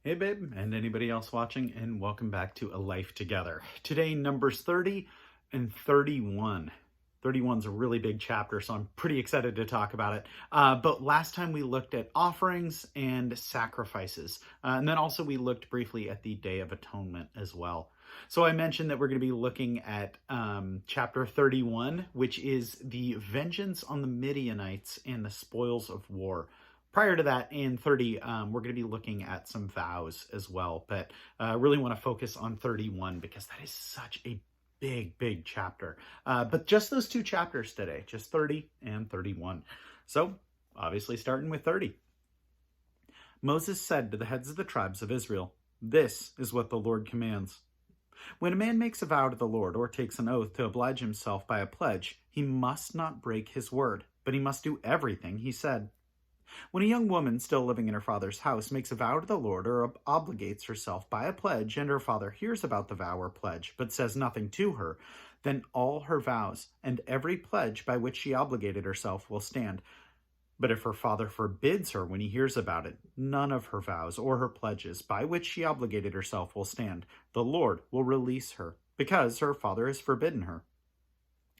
Hey, babe, and anybody else watching, and welcome back to A Life Together. Today, numbers 30 and 31. 31 is a really big chapter, so I'm pretty excited to talk about it. But last time we looked at offerings and sacrifices, and then also we looked briefly at the Day of Atonement as well. So I mentioned that we're going to be looking at chapter 31, which is the vengeance on the Midianites and the spoils of war. Prior to that, in 30, we're going to be looking at some vows as well, but I really want to focus on 31 because that is such a big chapter. But just those two chapters today, just 30 and 31. So, obviously starting with 30. Moses said to the heads of the tribes of Israel, "This is what the Lord commands. When a man makes a vow to the Lord or takes an oath to oblige himself by a pledge, he must not break his word, but he must do everything he said. When a young woman still living in her father's house makes a vow to the Lord or obligates herself by a pledge, and her father hears about the vow or pledge, but says nothing to her, then all her vows and every pledge by which she obligated herself will stand. But if her father forbids her when he hears about it, none of her vows or her pledges by which she obligated herself will stand. The Lord will release her, because her father has forbidden her.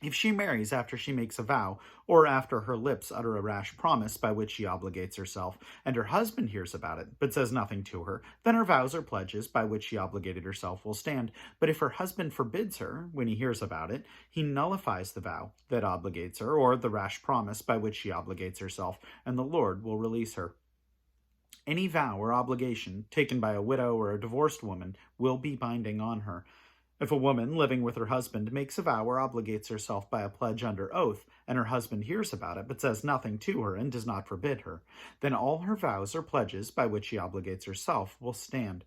If she marries after she makes a vow, or after her lips utter a rash promise by which she obligates herself, and her husband hears about it, but says nothing to her, then her vows or pledges by which she obligated herself will stand. But if her husband forbids her, when he hears about it, he nullifies the vow that obligates her, or the rash promise by which she obligates herself, and the Lord will release her. Any vow or obligation taken by a widow or a divorced woman will be binding on her. If a woman living with her husband makes a vow or obligates herself by a pledge under oath, and her husband hears about it but says nothing to her and does not forbid her, then all her vows or pledges by which she obligates herself will stand.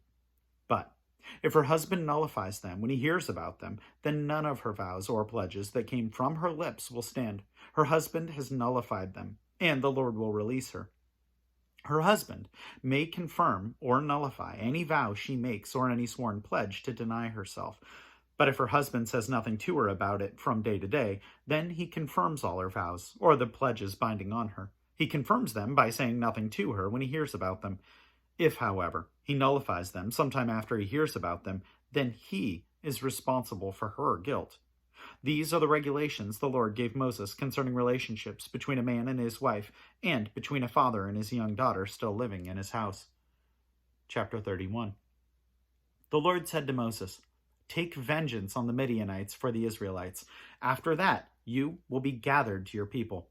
But if her husband nullifies them when he hears about them, then none of her vows or pledges that came from her lips will stand. Her husband has nullified them, and the Lord will release her. Her husband may confirm or nullify any vow she makes or any sworn pledge to deny herself. But if her husband says nothing to her about it from day to day, then he confirms all her vows, or the pledges binding on her. He confirms them by saying nothing to her when he hears about them. If, however, he nullifies them sometime after he hears about them, then he is responsible for her guilt. These are the regulations the Lord gave Moses concerning relationships between a man and his wife, and between a father and his young daughter still living in his house. Chapter 31. The Lord said to Moses, "Take vengeance on the Midianites for the Israelites. After that, you will be gathered to your people."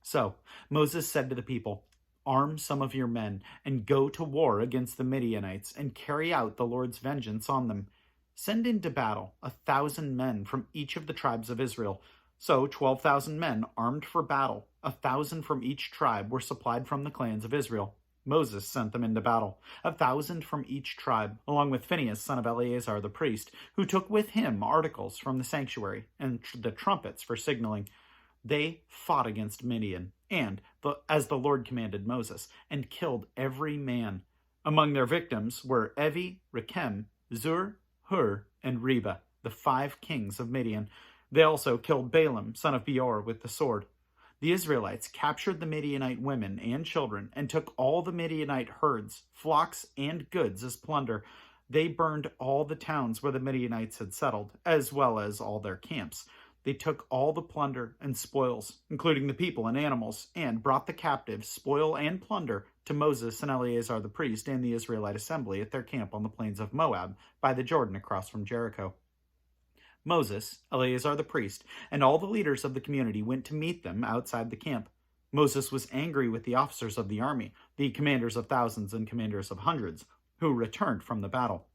So Moses said to the people, "Arm some of your men and go to war against the Midianites and carry out the Lord's vengeance on them. Send into battle 1,000 men from each of the tribes of Israel." So 12,000 men armed for battle, 1,000 from each tribe, were supplied from the clans of Israel. Moses sent them into battle, 1,000 from each tribe, along with Phinehas, son of Eleazar the priest, who took with him articles from the sanctuary and the trumpets for signaling. They fought against Midian, as the Lord commanded Moses, and killed every man. Among their victims were Evi, Rechem, Zur, Hur, and Reba, the 5 kings of Midian. They also killed Balaam, son of Beor, with the sword. The Israelites captured the Midianite women and children and took all the Midianite herds, flocks, and goods as plunder. They burned all the towns where the Midianites had settled, as well as all their camps. They took all the plunder and spoils, including the people and animals, and brought the captives, spoil, and plunder to Moses and Eleazar the priest and the Israelite assembly at their camp on the plains of Moab by the Jordan across from Jericho. Moses, Eleazar the priest, and all the leaders of the community went to meet them outside the camp. Moses was angry with the officers of the army, the commanders of thousands and commanders of hundreds, who returned from the battle.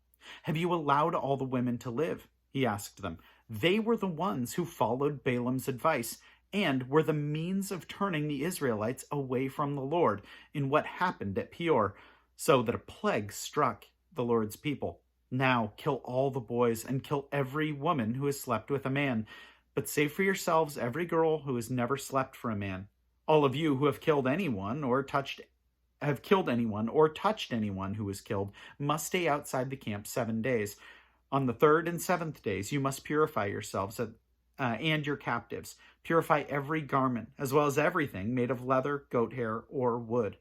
"Have you allowed all the women to live?" he asked them. "They were the ones who followed Balaam's advice and were the means of turning the Israelites away from the Lord in what happened at Peor, so that a plague struck the Lord's people. Now kill all the boys and kill every woman who has slept with a man, but save for yourselves every girl who has never slept for a man. All of you who have killed anyone or touched anyone who was killed must stay outside the camp 7 days. On the 3rd and 7th days you must purify yourselves and your captives. Purify every garment, as well as everything made of leather, goat hair, or wood.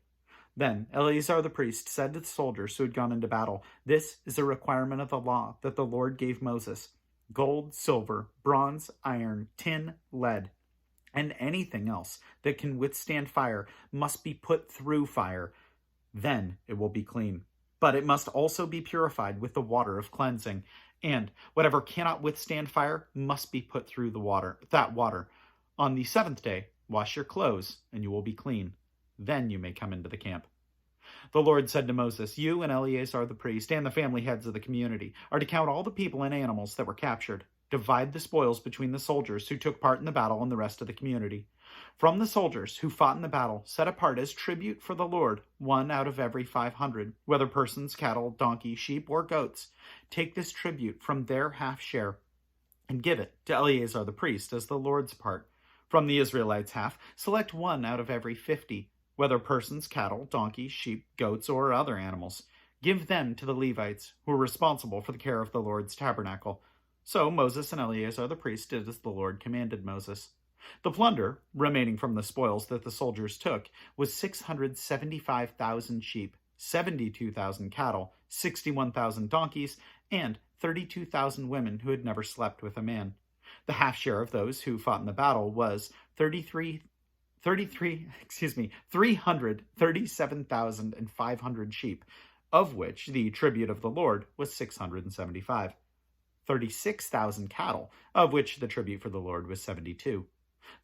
Then Eleazar the priest said to the soldiers who had gone into battle, "This is a requirement of the law that the Lord gave Moses. Gold, silver, bronze, iron, tin, lead, and anything else that can withstand fire must be put through fire. Then it will be clean. But it must also be purified with the water of cleansing. And whatever cannot withstand fire must be put through that water. On the seventh day, wash your clothes, and you will be clean. Then you may come into the camp." The Lord said to Moses, "You and Eleazar the priest and the family heads of the community are to count all the people and animals that were captured. Divide the spoils between the soldiers who took part in the battle and the rest of the community. From the soldiers who fought in the battle, set apart as tribute for the Lord 1 out of every 500, whether persons, cattle, donkeys, sheep, or goats. Take this tribute from their half share and give it to Eleazar the priest as the Lord's part. From the Israelites' half, select 1 out of every 50, whether persons, cattle, donkeys, sheep, goats, or other animals. Give them to the Levites, who are responsible for the care of the Lord's tabernacle." So Moses and Eleazar the priest did as the Lord commanded Moses. The plunder remaining from the spoils that the soldiers took was 675,000 sheep, 72,000 cattle, 61,000 donkeys, and 32,000 women who had never slept with a man. The half share of those who fought in the battle was 337,500 sheep, of which the tribute of the Lord was 675. 36,000 cattle, of which the tribute for the Lord was 72.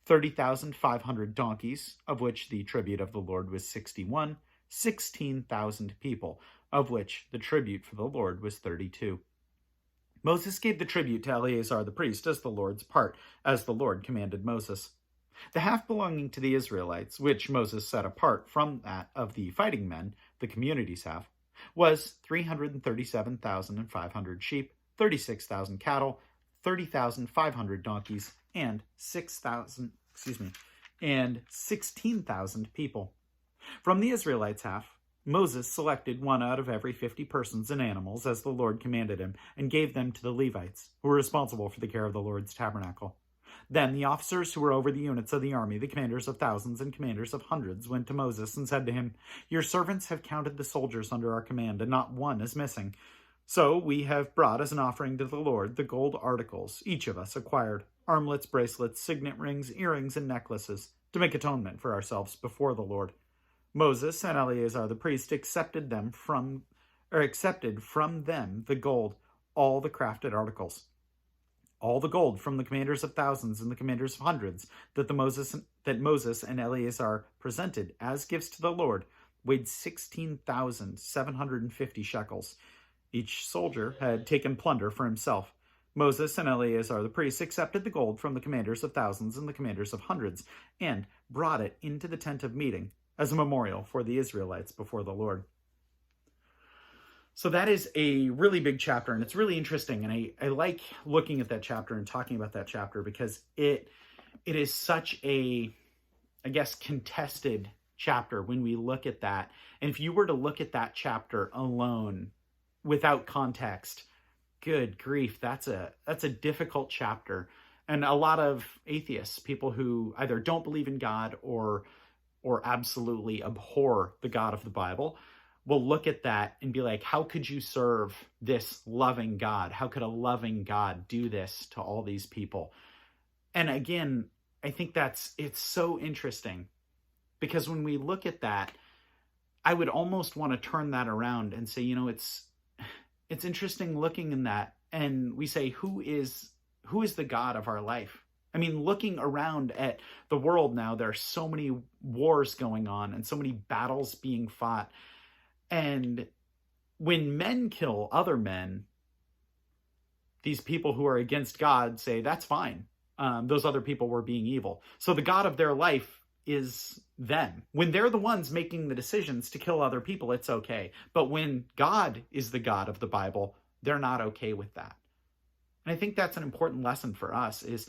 30,500 donkeys, of which the tribute of the Lord was 61. 16,000 people, of which the tribute for the Lord was 32. Moses gave the tribute to Eleazar the priest as the Lord's part, as the Lord commanded Moses. The half belonging to the Israelites, which Moses set apart from that of the fighting men, the community's half, was 337,500 sheep, 36,000 cattle, 30,500 donkeys, and 16,000 people. From the Israelites' half, Moses selected 1 out of every 50 persons and animals as the Lord commanded him, and gave them to the Levites, who were responsible for the care of the Lord's tabernacle. Then the officers who were over the units of the army, the commanders of thousands and commanders of hundreds, went to Moses and said to him, "Your servants have counted the soldiers under our command, and not one is missing. So we have brought as an offering to the Lord the gold articles each of us acquired, armlets, bracelets, signet rings, earrings, and necklaces, to make atonement for ourselves before the Lord." Moses and Eleazar the priest accepted from them the gold, all the crafted articles. All the gold from the commanders of thousands and the commanders of hundreds that Moses and Eleazar presented as gifts to the Lord weighed 16,750 shekels. Each soldier had taken plunder for himself. Moses and Eleazar the priest accepted the gold from the commanders of thousands and the commanders of hundreds, and brought it into the tent of meeting as a memorial for the Israelites before the Lord. So that is a really big chapter, and it's really interesting, and I like looking at that chapter and talking about that chapter because it is such a, I guess, contested chapter when we look at that. And if you were to look at that chapter alone without context, good grief, that's a difficult chapter. And a lot of atheists, people who either don't believe in God or absolutely abhor the God of the Bible, will look at that and be like, how could you serve this loving God? How could a loving God do this to all these people? And again, I think it's so interesting because when we look at that, I would almost want to turn that around and say, it's interesting looking in that, and we say, who is the God of our life? I mean, looking around at the world now, there are so many wars going on and so many battles being fought. And when men kill other men, these people who are against God say, that's fine. Those other people were being evil. So the God of their life is them. When they're the ones making the decisions to kill other people, it's okay. But when God is the God of the Bible, they're not okay with that. And I think that's an important lesson for us is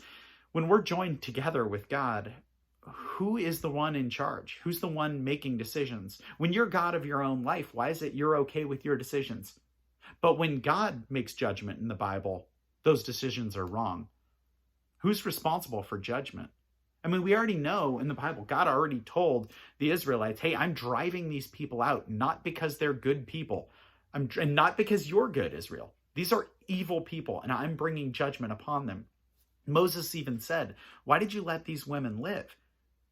when we're joined together with God, who is the one in charge? Who's the one making decisions? When you're God of your own life, why is it you're okay with your decisions? But when God makes judgment in the Bible, those decisions are wrong. Who's responsible for judgment? I mean, we already know in the Bible, God already told the Israelites, hey, I'm driving these people out, not because they're good people, and not because you're good, Israel. These are evil people, and I'm bringing judgment upon them. Moses even said, why did you let these women live?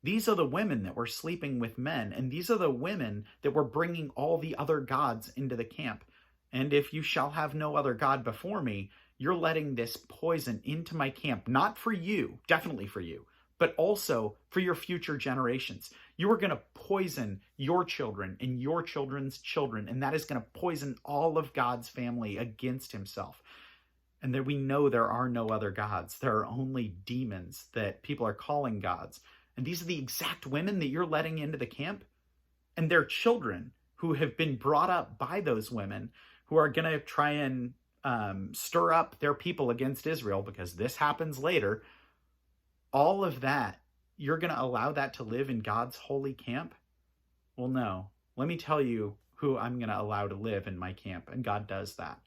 These are the women that were sleeping with men, and these are the women that were bringing all the other gods into the camp. And if you shall have no other God before me, you're letting this poison into my camp, not for you, definitely for you, but also for your future generations. You are going to poison your children and your children's children, and that is going to poison all of God's family against himself. And that we know there are no other gods. There are only demons that people are calling gods. And these are the exact women that you're letting into the camp, and their children who have been brought up by those women who are going to try and stir up their people against Israel, because this happens later. All of that, you're going to allow that to live in God's holy camp? Well, no. Let me tell you who I'm going to allow to live in my camp, and God does that.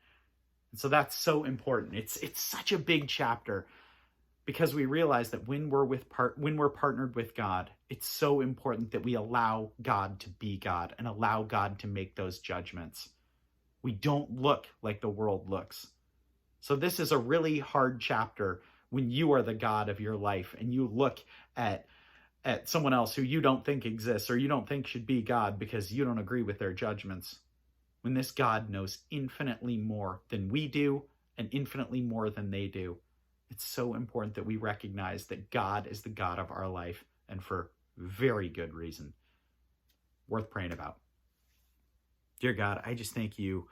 And so that's so important. It's such a big chapter, because we realize that when we're partnered with God, it's so important that we allow God to be God and allow God to make those judgments. We don't look like the world looks. So this is a really hard chapter when you are the God of your life and you look at someone else who you don't think exists or you don't think should be God because you don't agree with their judgments. When this God knows infinitely more than we do and infinitely more than they do, it's so important that we recognize that God is the God of our life, and for very good reason. Worth praying about. Dear God, I just thank you.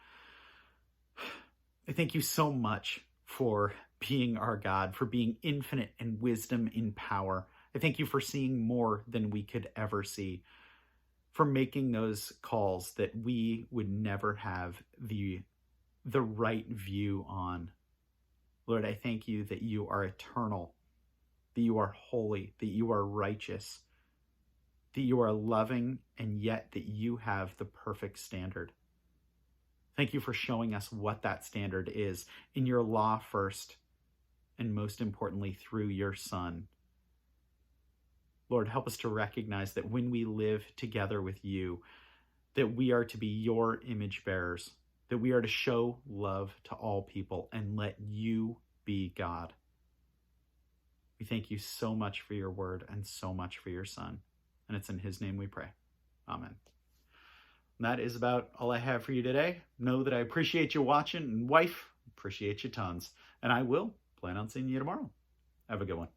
I thank you so much for being our God, for being infinite in wisdom, in power. I thank you for seeing more than we could ever see, for making those calls that we would never have the right view on. Lord, I thank you that you are eternal, that you are holy, that you are righteous, that you are loving, and yet that you have the perfect standard. Thank you for showing us what that standard is in your law first, and most importantly, through your Son. Lord, help us to recognize that when we live together with you, that we are to be your image bearers, that we are to show love to all people and let you be God. We thank you so much for your word and so much for your Son. And it's in his name we pray. Amen. And that is about all I have for you today. Know that I appreciate you watching, and wife, appreciate you tons. And I will plan on seeing you tomorrow. Have a good one.